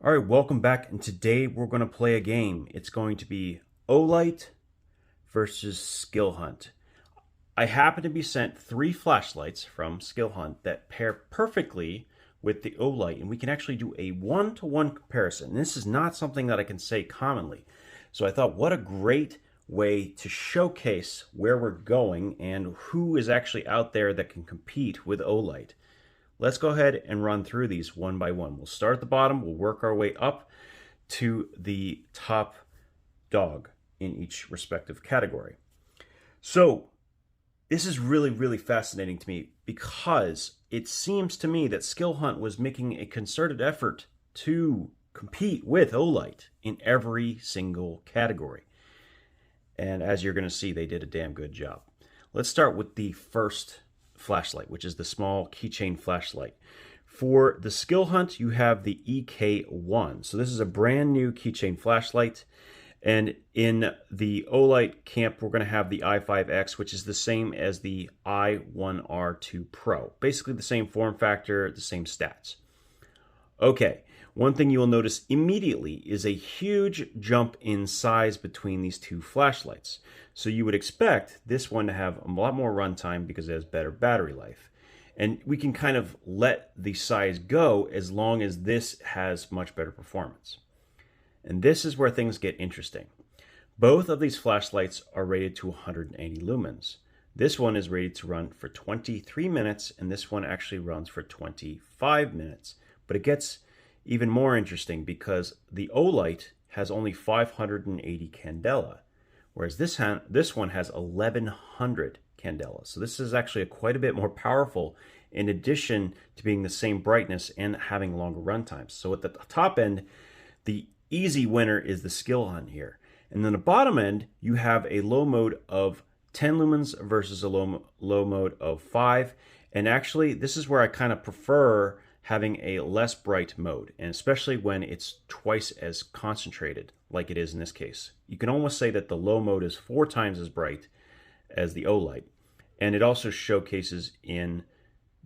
All right, welcome back, and today we're going to play a game. It's going to be Olight versus Skilhunt. I happen to be sent 3 flashlights from Skilhunt that pair perfectly with the Olight, and we can actually do a one-to-one comparison. This is not something that I can say commonly. So I thought, what a great way to showcase where we're going and who is actually out there that can compete with Olight. Let's go ahead and run through these one by one. We'll start at the bottom, we'll work our way up to the top dog in each respective category. So this is really fascinating to me because it seems to me that Skilhunt was making a concerted effort to compete with Olight in every single category. And as you're going to see, they did a damn good job. Let's start with the first flashlight, which is the small keychain flashlight. For the Skilhunt, you have the EK1. So this is a brand new keychain flashlight. And in the Olight camp, we're going to have the i5X, which is the same as the i1R2 Pro. Basically the same form factor, the same stats. Okay, one thing you will notice immediately is a huge jump in size between these two flashlights. So you would expect this one to have a lot more runtime because it has better battery life. And we can kind of let the size go as long as this has much better performance. And this is where things get interesting. Both of these flashlights are rated to 180 lumens. This one is rated to run for 23 minutes, and this one actually runs for 25 minutes. But it gets even more interesting because the Olight has only 580 candela, whereas this one has 1100 candela. So this is actually quite a bit more powerful in addition to being the same brightness and having longer run times. So at the top end, the easy winner is the Skilhunt here. And then the bottom end, you have a low mode of 10 lumens versus a low mode of 5. And actually, this is where I kind of prefer having a less bright mode, and especially when it's twice as concentrated like it is in this case. You can almost say that the low mode is 4 times as bright as the Olight, and it also showcases in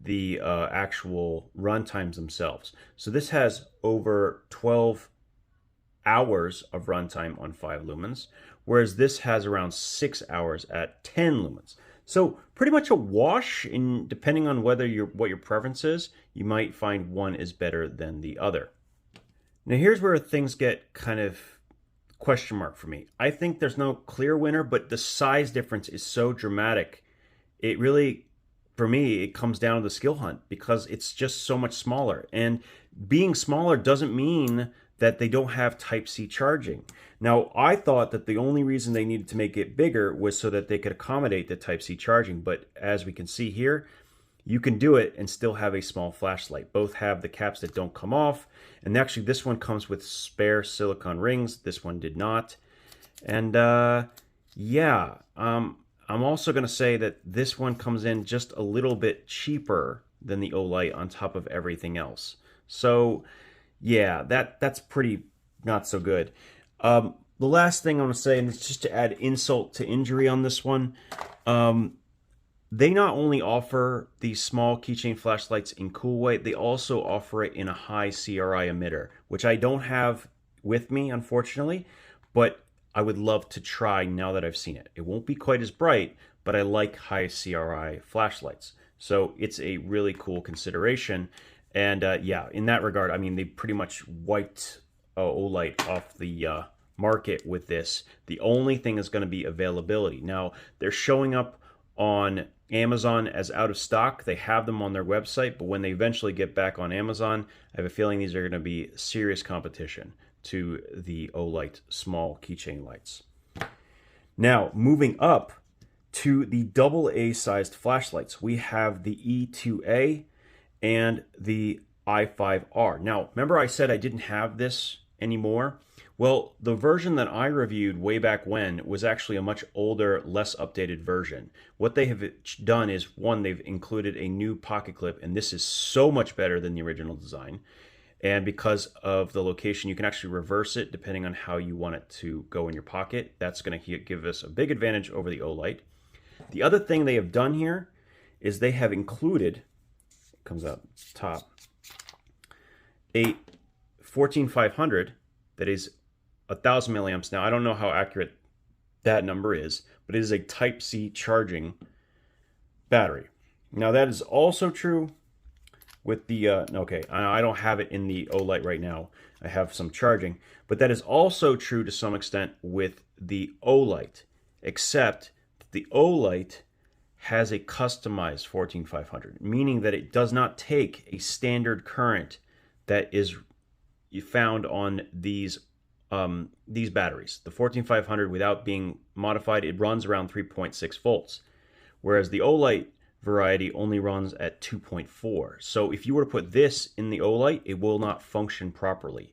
the actual run times themselves. So this has over 12 hours of runtime on 5 lumens, whereas this has around 6 hours at 10 lumens. So pretty much a wash, in depending on whether what your preference is, you might find one is better than the other. Now here's where things get kind of question mark for me. I think there's no clear winner, but the size difference is so dramatic. It really, for me, it comes down to the Skilhunt because it's just so much smaller. And being smaller doesn't mean that they don't have Type-C charging. Now, I thought that the only reason they needed to make it bigger was so that they could accommodate the Type-C charging, but as we can see here, you can do it and still have a small flashlight. Both have the caps that don't come off, and actually this one comes with spare silicone rings. This one did not. And yeah, I'm also going to say that this one comes in just a little bit cheaper than the Olight on top of everything else. So yeah, that's pretty not so good. The last thing I want to say, and it's just to add insult to injury on this one, they not only offer these small keychain flashlights in cool white, they also offer it in a high CRI emitter, which I don't have with me, unfortunately, but I would love to try now that I've seen it. It won't be quite as bright, but I like high CRI flashlights. So it's a really cool consideration. And yeah, in that regard, I mean, they pretty much wiped Olight off the market with this. The only thing is going to be availability. Now, they're showing up on Amazon as out of stock. They have them on their website, but when they eventually get back on Amazon, I have a feeling these are going to be serious competition to the Olight small keychain lights. Now, moving up to the AA sized flashlights, we have the E2A and the i5R. Now, remember I said I didn't have this anymore? Well, the version that I reviewed way back when was actually a much older, less updated version. What they have done is, one, they've included a new pocket clip, and this is so much better than the original design. And because of the location, you can actually reverse it depending on how you want it to go in your pocket. That's going to give us a big advantage over the Olight. The other thing they have done here is they have included, it comes out top, a 14500 that is 1000 milliamps. Now I don't know how accurate that number is, but it is a Type-C charging battery. Now that is also true with the, okay, I don't have it in the Olight right now. I have some charging, but that is also true to some extent with the Olight, except the Olight has a customized 14500, meaning that it does not take a standard current that is found on these batteries. The 14500, without being modified, it runs around 3.6 volts, whereas the Olight variety only runs at 2.4. So if you were to put this in the Olight, it will not function properly.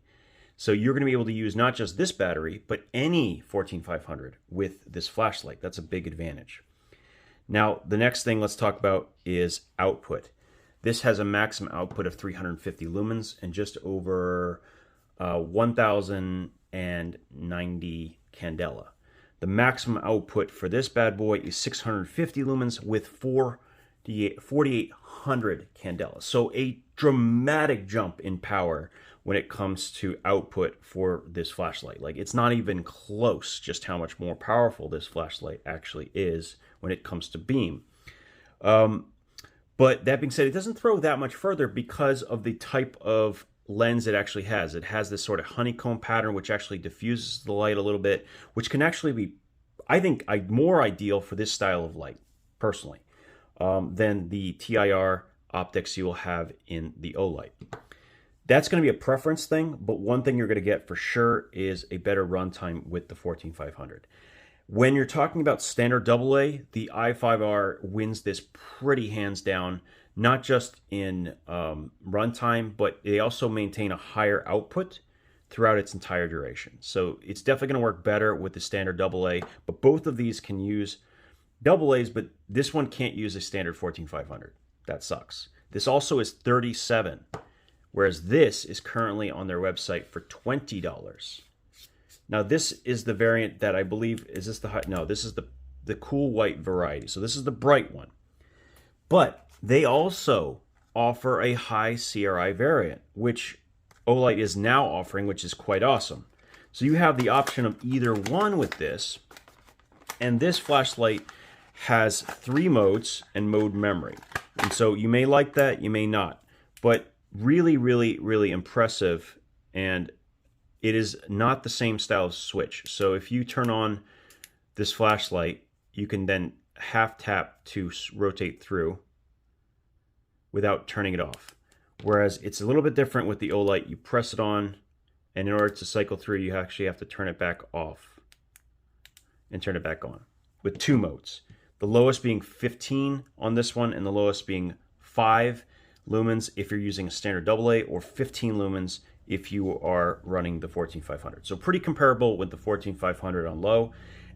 So you're going to be able to use not just this battery, but any 14500 with this flashlight. That's a big advantage. Now, the next thing let's talk about is output. This has a maximum output of 350 lumens and just over 1090 candela. The maximum output for this bad boy is 650 lumens with 4800 candela. So a dramatic jump in power when it comes to output for this flashlight. Like, it's not even close just how much more powerful this flashlight actually is when it comes to beam. But that being said, it doesn't throw that much further because of the type of lens it actually has. It has this sort of honeycomb pattern which actually diffuses the light a little bit, which can actually be, I think, more ideal for this style of light, personally, than the TIR optics you will have in the Olight. That's going to be a preference thing, but one thing you're going to get for sure is a better runtime with the 14500. When you're talking about standard AA, the i5R wins this pretty hands down, not just in runtime, but they also maintain a higher output throughout its entire duration. So it's definitely going to work better with the standard AA, but both of these can use AA's, but this one can't use a standard 14500. That sucks. This also is $37, whereas this is currently on their website for $20. Now this is the variant that I believe, is this the high? No, this is the cool white variety. So this is the bright one. But they also offer a high CRI variant, which Olight is now offering, which is quite awesome. So you have the option of either one with this, and this flashlight has 3 modes and mode memory. And so you may like that, you may not, but really, really, really impressive. And it is not the same style of switch. So if you turn on this flashlight, you can then half tap to rotate through without turning it off. Whereas it's a little bit different with the Olight. You press it on, and in order to cycle through, you actually have to turn it back off and turn it back on with 2 modes. The lowest being 15 on this one, and the lowest being 5 lumens if you're using a standard AA, or 15 lumens if you are running the 14500. So pretty comparable with the 14500 on low,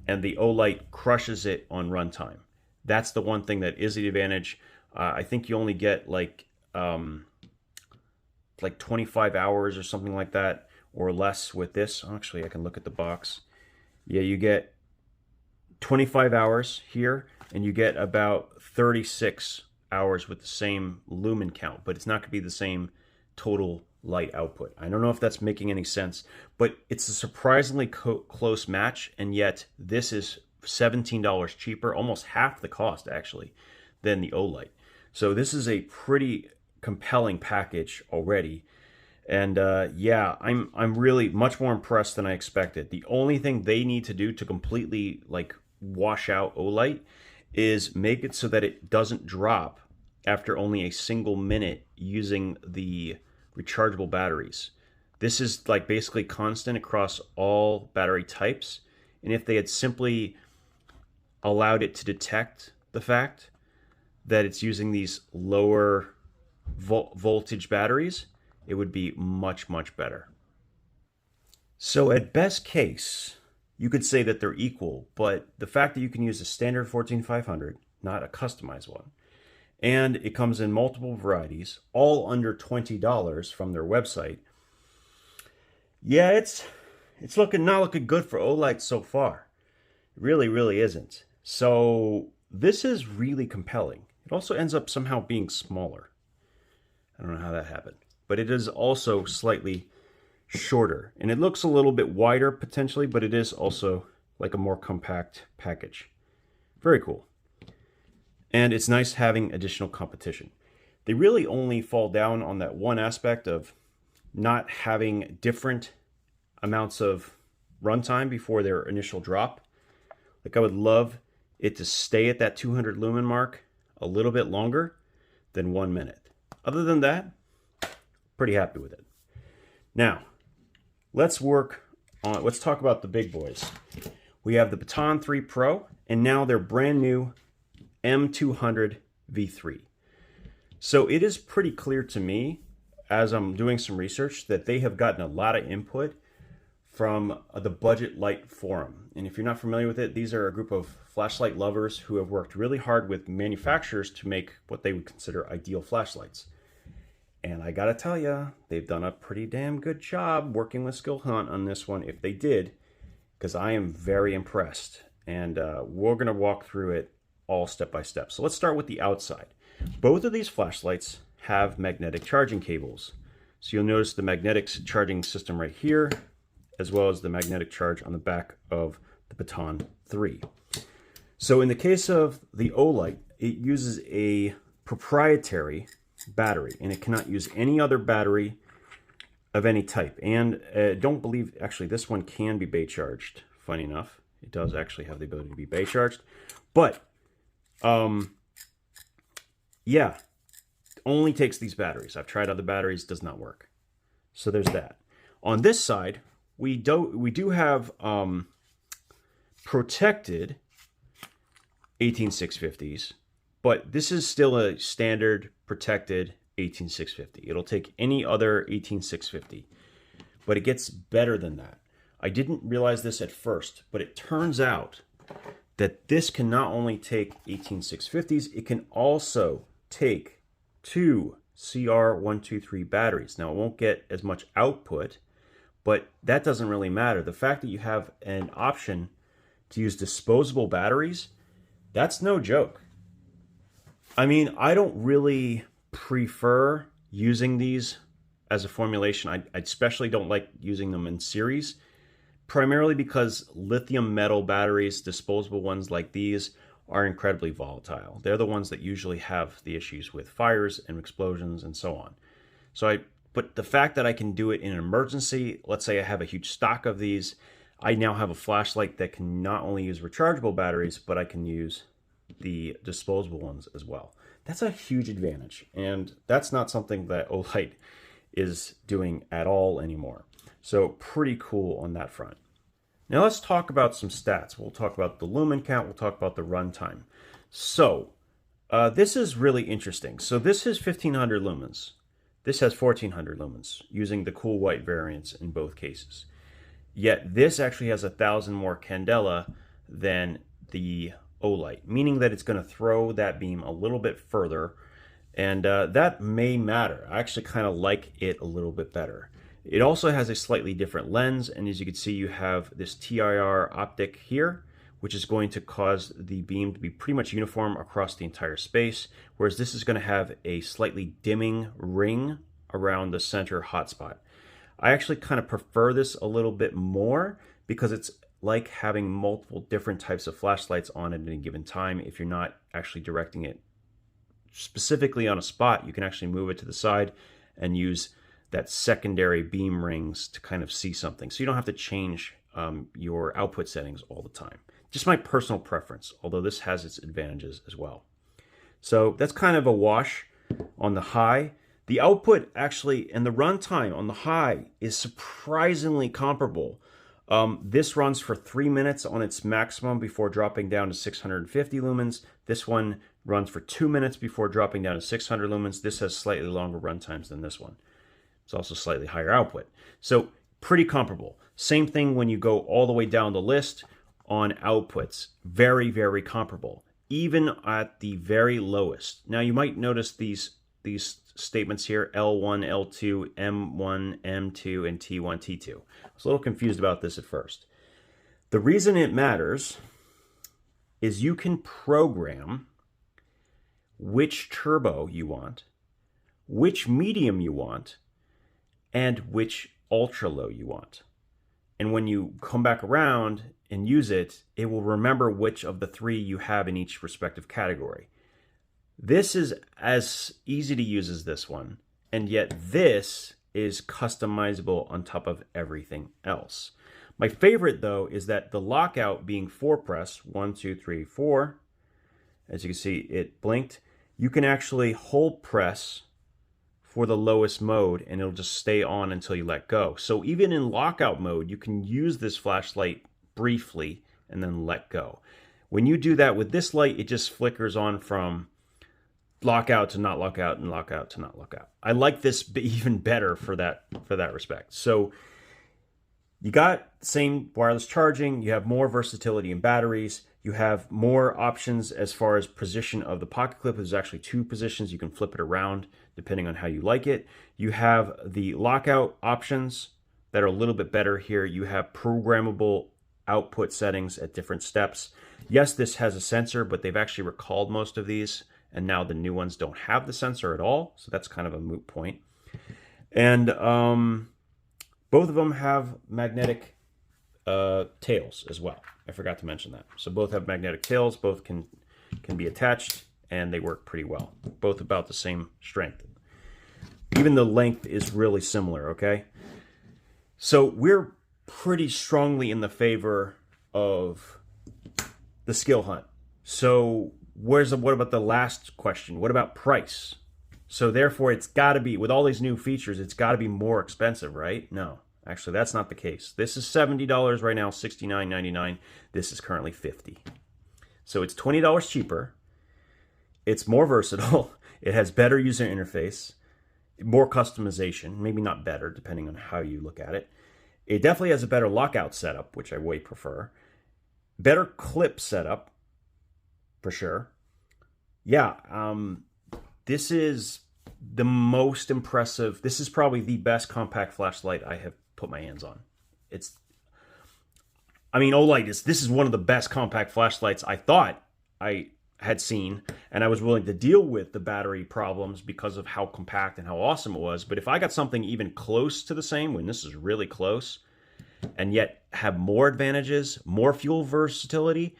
and the Olight crushes it on runtime. That's the one thing that is the advantage. I think you only get like 25 hours or something like that, or less with this. Actually, I can look at the box. Yeah, you get 25 hours here, and you get about 36 hours with the same lumen count, but it's not going to be the same total light output. I don't know if that's making any sense, but it's a surprisingly close match, and yet this is $17 cheaper, almost half the cost actually, than the Olight. So this is a pretty compelling package already. And yeah, I'm really much more impressed than I expected. The only thing they need to do to completely like wash out Olight is make it so that it doesn't drop after only a single minute using the rechargeable batteries. This is like basically constant across all battery types. And if they had simply allowed it to detect the fact that it's using these lower voltage batteries, it would be much, much better. So at best case, you could say that they're equal, but the fact that you can use a standard 14500, not a customized one, and it comes in multiple varieties, all under $20 from their website, yeah, it's not looking good for Olight so far. It really, really isn't. So this is really compelling. It also ends up somehow being smaller. I don't know how that happened, but it is also slightly shorter. And it looks a little bit wider potentially, but it is also like a more compact package. Very cool. And it's nice having additional competition. They really only fall down on that one aspect of not having different amounts of runtime before their initial drop. Like I would love it to stay at that 200 lumen mark a little bit longer than 1 minute. Other than that, pretty happy with it. Now, let's talk about the big boys. We have the Baton 3 Pro and now their brand new M200 V3. So it is pretty clear to me, as I'm doing some research, that they have gotten a lot of input from the Budget Light forum. And if you're not familiar with it, these are a group of flashlight lovers who have worked really hard with manufacturers to make what they would consider ideal flashlights. And I gotta tell you, they've done a pretty damn good job working with Skilhunt on this one, if they did, because I am very impressed. And we're gonna walk through it all step by step. So let's start with the outside. Both of these flashlights have magnetic charging cables. So you'll notice the magnetic charging system right here, as well as the magnetic charge on the back of the Baton 3. So in the case of the Olight, it uses a proprietary battery, and it cannot use any other battery of any type. And don't believe, actually, this one can be bay charged. Funny enough, it does actually have the ability to be bay charged. But, yeah, only takes these batteries. I've tried other batteries, does not work. So there's that. On this side, we do have protected 18650s, but this is still a standard protected 18650. It'll take any other 18650, but it gets better than that. I didn't realize this at first, but it turns out that this can not only take 18650s, it can also take 2 CR123 batteries. Now, it won't get as much output, but that doesn't really matter. The fact that you have an option to use disposable batteries, that's no joke. I mean, I don't really prefer using these as a formulation. I especially don't like using them in series, primarily because lithium metal batteries, disposable ones like these, are incredibly volatile. They're the ones that usually have the issues with fires and explosions and so on. But the fact that I can do it in an emergency, let's say I have a huge stock of these, I now have a flashlight that can not only use rechargeable batteries, but I can use the disposable ones as well. That's a huge advantage, and that's not something that Olight is doing at all anymore. So pretty cool on that front. Now let's talk about some stats. We'll talk about the lumen count, we'll talk about the runtime. So this is really interesting. So this is 1500 lumens. This has 1400 lumens, using the cool white variants in both cases. Yet this actually has 1,000 more candela than the Olight, meaning that it's going to throw that beam a little bit further, and that may matter. I actually kind of like it a little bit better. It also has a slightly different lens, and as you can see, you have this TIR optic here, which is going to cause the beam to be pretty much uniform across the entire space, whereas this is going to have a slightly dimming ring around the center hotspot. I actually kind of prefer this a little bit more because it's like having multiple different types of flashlights on at any given time. If you're not actually directing it specifically on a spot, you can actually move it to the side and use that secondary beam rings to kind of see something. So you don't have to change your output settings all the time. Just my personal preference, although this has its advantages as well. So that's kind of a wash on the high. The output actually and the runtime on the high is surprisingly comparable. This runs for 3 minutes on its maximum before dropping down to 650 lumens. This one runs for 2 minutes before dropping down to 600 lumens. This has slightly longer run times than this one. It's also slightly higher output. So pretty comparable. Same thing when you go all the way down the list on outputs. Very, very comparable, even at the very lowest. Now you might notice these statements here, L1, L2, M1, M2, and T1, T2. I was a little confused about this at first. The reason it matters is you can program which turbo you want, which medium you want, and which ultra low you want. And when you come back around and use it, it will remember which of the 3 you have in each respective category. This is as easy to use as this one, and yet this is customizable on top of everything else. My favorite, though, is that the lockout being 4 press, 1, 2, 3, 4, as you can see, it blinked. You can actually hold press for the lowest mode, and it'll just stay on until you let go. So even in lockout mode, you can use this flashlight briefly and then let go. When you do that with this light, it just flickers on from lockout to not lockout and lockout to not lockout. I like this even better for that respect. So you got same wireless charging, you have more versatility in batteries, you have more options as far as position of the pocket clip. There's actually 2 positions. You can flip it around depending on how you like it. You have the lockout options that are a little bit better here. You have programmable output settings at different steps. Yes, this has a sensor, but they've actually recalled most of these, and now the new ones don't have the sensor at all, so that's kind of a moot point. And both of them have magnetic tails as well. I forgot to mention that. So both have magnetic tails, both can be attached, and they work pretty well. Both about the same strength. Even the length is really similar, okay? So we're pretty strongly in the favor of the Skilhunt. So what about the last question? What about price? So therefore, it's got to be, with all these new features, it's got to be more expensive, right? No. Actually, that's not the case. This is $70 right now, $69.99. This is currently $50. So it's $20 cheaper. It's more versatile. It has better user interface, more customization, maybe not better, depending on how you look at it. It definitely has a better lockout setup, which I way prefer. Better clip setup, for sure. Yeah, this is the most impressive. This is probably the best compact flashlight I have put my hands on. Olight this is one of the best compact flashlights I thought I had seen, and I was willing to deal with the battery problems because of how compact and how awesome it was. But if I got something even close to the same, when this is really close, and yet have more advantages, more fuel versatility,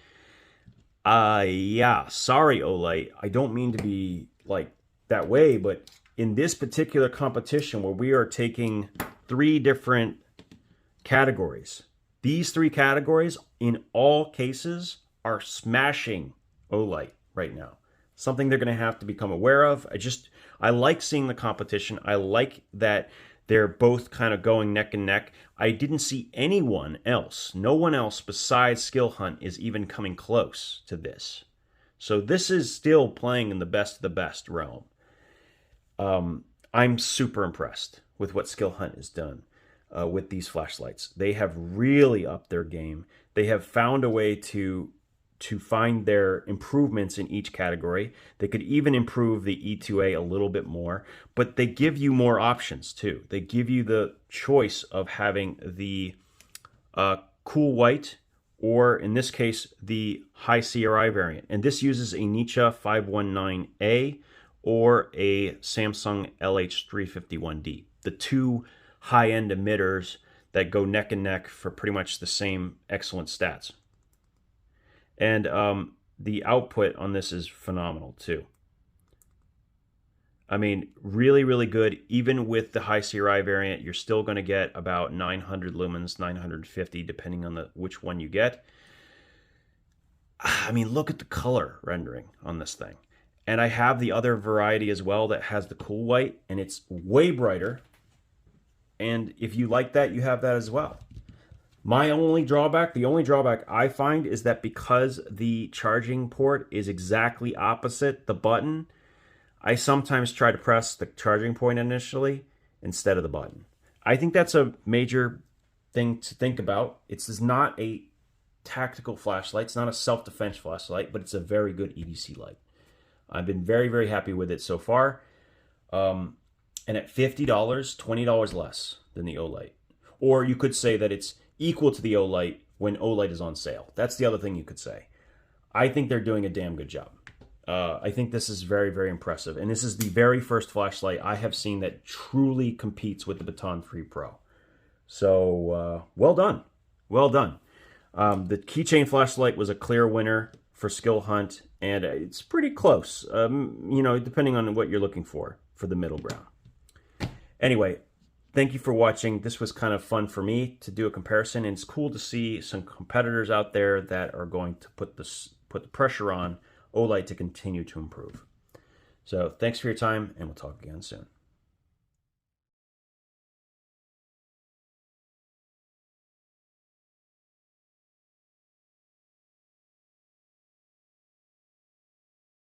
yeah, sorry, Olight. I don't mean to be like that way, but in this particular competition where we are taking 3 different categories, these 3 categories in all cases are smashing Olight right now. Something they're going to have to become aware of. I like seeing the competition. I like that they're both kind of going neck and neck. I didn't see anyone else, no one else besides Skilhunt is even coming close to this. So this is still playing in the best of the best realm. I'm super impressed with what Skilhunt has done with these flashlights. They have really upped their game. They have found a way to find their improvements in each category. They could even improve the E2A a little bit more, but they give you more options too. They give you the choice of having the cool white, or in this case, the high CRI variant. And this uses a Nicha 519A or a Samsung LH351D, the 2 high-end emitters that go neck and neck for pretty much the same excellent stats. And the output on this is phenomenal too. I mean, really, really good. Even with the high CRI variant, you're still going to get about 900 lumens, 950, depending on which one you get. I mean, look at the color rendering on this thing. And I have the other variety as well that has the cool white, and it's way brighter. And if you like that, you have that as well. The only drawback I find is that because the charging port is exactly opposite the button, I sometimes try to press the charging point initially instead of the button. I think that's a major thing to think about. It's not a tactical flashlight. It's not a self-defense flashlight, but it's a very good EDC light. I've been very, very happy with it so far. And at $50, $20 less than the Olight. Or you could say that it's equal to the Olight when Olight is on sale. That's the other thing you could say. I think they're doing a damn good job. I think this is very, very impressive. And this is the very first flashlight I have seen that truly competes with the Baton 3 Pro. So well done. Well done. The Keychain flashlight was a clear winner for Skilhunt, and it's pretty close, you know, depending on what you're looking for the middle ground. Anyway, thank you for watching. This was kind of fun for me to do a comparison, and it's cool to see some competitors out there that are going to put the pressure on Olight to continue to improve. So thanks for your time, and we'll talk again soon.